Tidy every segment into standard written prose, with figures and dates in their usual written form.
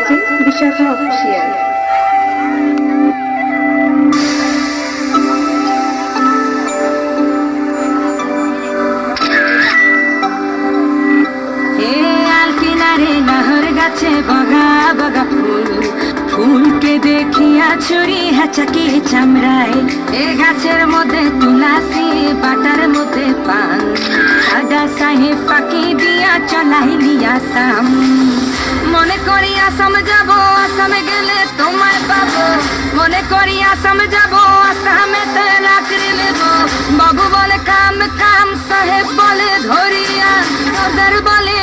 বাজছে বিশাখা অফিসিয়াল। बगा बगा फूल फूल के देखिया छुरी हाचाकी चामड़ाय ए गाछेर मध्य तुलासी बाटार मध्य पान सादा साहे फाँकी दिया चलाइली आसाम मने करी आसाम जाबो आसामे गेले तोमाय पाबो मने करी आसाम जाबो आसामेते चाकरी लेबो बाबू बोले काम काम साहेब बोले धरिया सदर बोले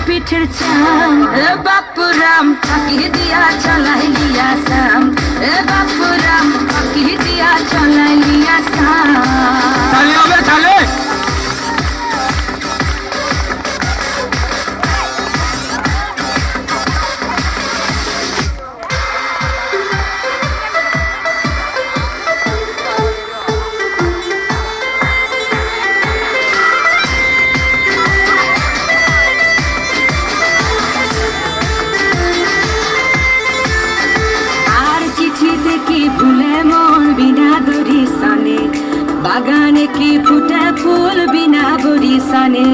পিঠের চাম এ বাপুরাম ফাঁকি দিয়া চলাইলি আসাম এ বাপুরাম ফাঁকি দিয়া চলাইলি আসাম তালে হবে তালে বাগানে কি ফুটে ফুল বিনা বরিশানে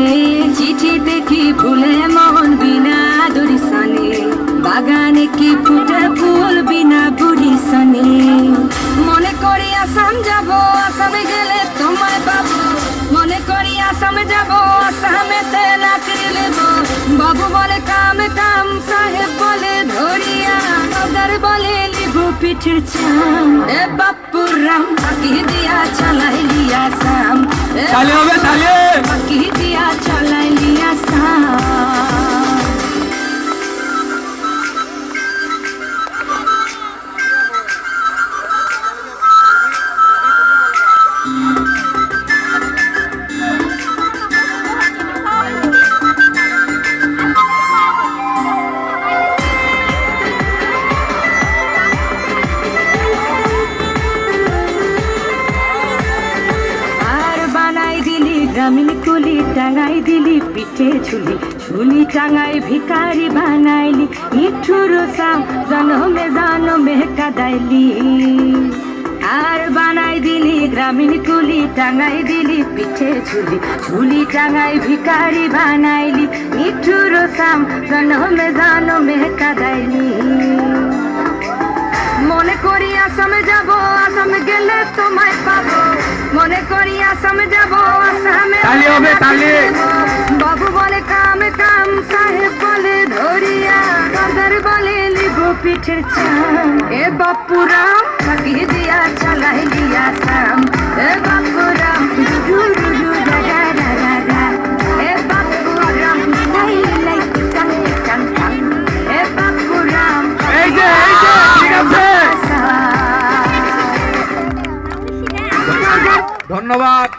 চিঠি দেখি ফুলে মন বিনা দরিশানে বাগানে কি ফুটে ফুল বিনা বরিশানে মনে করি আসাম যাব আসামে গেলে তোমায় পাবো মনে করি আসামে যাব আসামেতে চাকরি নেব বাবু বলে কাম কাম সাহেব বলে ধরিয়া সদর বলে লিবু পিঠের চাম এ বাপুরাম ফাঁকি দিয়া চলাইলি আসাম তালে হবে তালে ফাঁকি দিয়া চলাইলি আসাম গ্রামীণ কুলি টাঙাই দিলি পিঠে ঝুলি ঝুলি টাঙাই ভিখারি বানাইলি নিঠুর সাম জনমে কাদাইলি আর বানাই দিলি গ্রামীণ কুলি টাঙাই দিলি পিঠে ঝুলি ঝুলি টাঙাই ভিখারি বানাইলি নিঠুর সাম জনমে কাদাইলি মনে করি আসামে যাব আসামে গেলে তোমায় পাবো মনে করি আসামে যাব আসামে তালে হবে তালে বাবু বলে কাম কাম সাহেব বলে ধরিয়া সদর বলে লিবু পিঠের চাম এ বাপুরাম ফাঁকি দিয়া চলাইলি আসাম এ বাপুরাম রুজু রুজু রাগা রাগা রা এ বাপুরাম লাই লাই টান টান টান এ বাপুরাম এই যে ঠিক আছে ধন্যবাদ।